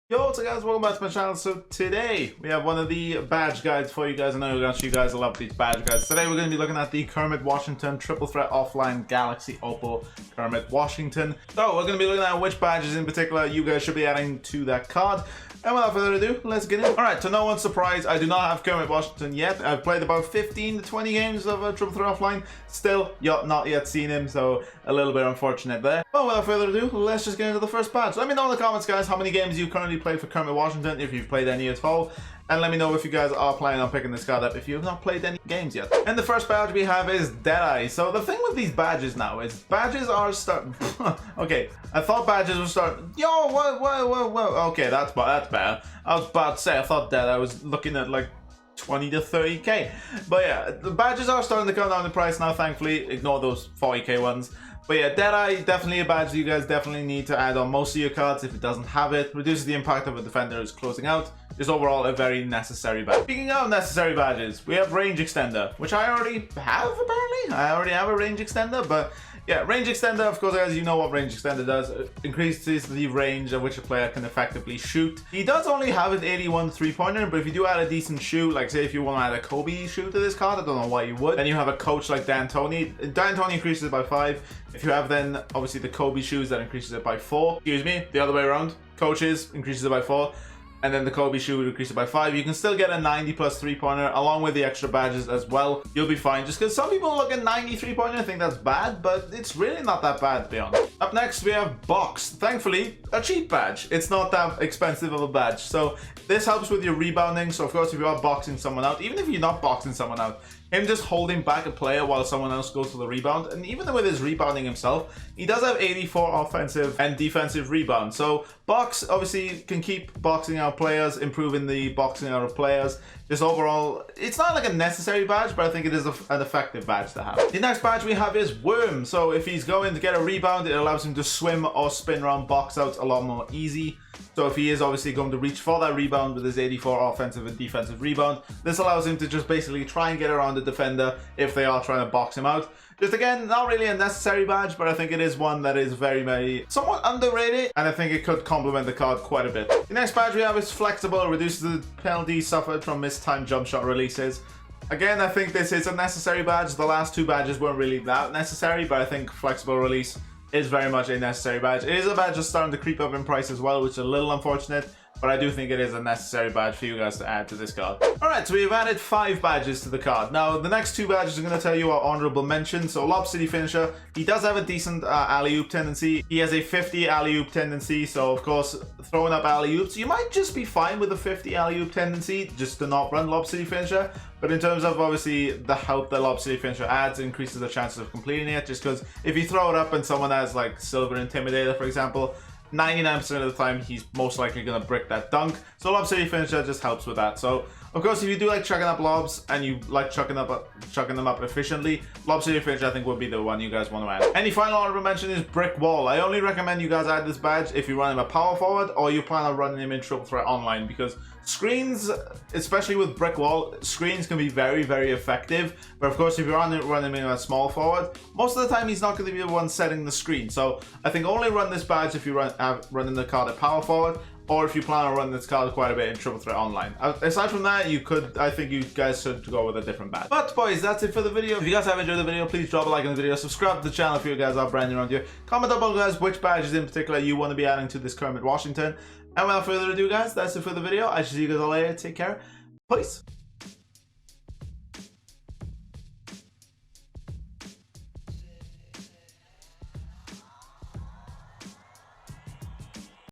Yo, what's up guys, welcome back to my channel. So today we have one of the badge guides for you guys. I know we're going to show you guys a lot of these badge guides. Today we're going to be looking at the Kermit Washington Triple Threat Offline Galaxy Opal Kermit Washington. So we're going to be looking at which badges in particular you guys should be adding to that card. And without further ado, let's get in. Alright, to no one's surprise, I do not have Kermit Washington yet. I've played about 15 to 20 games of Triple Threat Offline. Still, not yet seen him, so a little bit unfortunate there. But without further ado, let's just get into the first badge. Let me know in the comments, guys, how many games you currently play for Kermit Washington, if you've played any at all. And let me know if you guys are planning on picking this card up if you have not played any games yet. And the first badge we have is Deadeye. So the thing with these badges now is badges are starting. Okay, I thought badges were starting. Yo, whoa. Okay, that's bad. I was about to say I thought Deadeye was looking at like 20 to 30k. But yeah, the badges are starting to come down in price now, thankfully. Ignore those 40k ones. But yeah, Deadeye, definitely a badge you guys definitely need to add on most of your cards if it doesn't have it. Reduces the impact of a defender who's closing out. Is overall a very necessary badge. Speaking of necessary badges, we have Range Extender, which I already have apparently. I already have a Range Extender, but yeah, Range Extender, of course, as you know what Range Extender does, it increases the range at which a player can effectively shoot. He does only have an 81 three-pointer, but if you do add a decent shoe, like say if you want to add a Kobe shoe to this card, I don't know why you would, then you have a coach like D'Antoni. D'Antoni increases it by 5. If you have then, obviously, the Kobe shoes, that increases it by 4. Excuse me, the other way around. Coaches increases it by 4. And then the Kobe shoe would increase it by 5. You can still get a 90 plus three-pointer along with the extra badges as well. You'll be fine. Just because some people look at 90 three-pointer and think that's bad, but it's really not that bad, to be honest. Up next, we have Box. Thankfully, a cheap badge. It's not that expensive of a badge. So this helps with your rebounding. So of course, if you are boxing someone out, even if you're not boxing someone out, him just holding back a player while someone else goes for the rebound, and even with his rebounding himself, he does have 84 offensive and defensive rebound. So Box obviously can keep boxing out players, improving the boxing out of players. Just overall, it's not like a necessary badge, but I think it is an effective badge to have. The next badge we have is Worm. So if he's going to get a rebound, it allows him to swim or spin around box outs a lot more easy. So if he is obviously going to reach for that rebound with his 84 offensive and defensive rebound, this allows him to just basically try and get around the defender if they are trying to box him out. Just again, not really a necessary badge, but I think it is one that is very somewhat underrated, and I think it could complement the card quite a bit. The next badge we have is Flexible. It reduces the penalty suffered from missed time jump shot releases. Again, I think this is a necessary badge. The last two badges weren't really that necessary, but I think Flexible Release is very much a necessary badge. It is a badge that's starting to creep up in price as well, which is a little unfortunate, but I do think it is a necessary badge for you guys to add to this card. Alright, so we've added 5 badges to the card. Now, the next 2 badges I'm going to tell you are honorable mentions. So, Lob City Finisher, he does have a decent alley-oop tendency. He has a 50 alley-oop tendency, so of course, throwing up alley-oops, you might just be fine with a 50 alley-oop tendency, just to not run Lob City Finisher. But in terms of, obviously, the help that Lob City Finisher adds, it increases the chances of completing it, just because if you throw it up and someone has, like, Silver Intimidator, for example, 99% of the time, he's most likely going to brick that dunk. So Lob City Finisher just helps with that. So, of course, if you do like chucking up lobs and you like chucking them up efficiently, Lob City Finisher I think would be the one you guys want to add. Any final honorable mention is Brick Wall. I only recommend you guys add this badge if you run him a power forward or you plan on running him in Triple Threat Online, because screens, especially with Brick Wall, screens can be very effective. But of course, if you're running him in a small forward, most of the time he's not going to be the one setting the screen. So I think only run this badge if you running the card at power forward, or if you plan on running this card quite a bit in Triple Threat Online. Aside from that, I think you guys should go with a different badge. But boys, that's it for the video. If you guys have enjoyed the video, please drop a like on the video, subscribe to the channel if you guys are brand new around here. Comment down below, guys, which badges in particular you want to be adding to this Kermit Washington. And without further ado, guys, that's it for the video. I shall see you guys all later. Take care. Peace.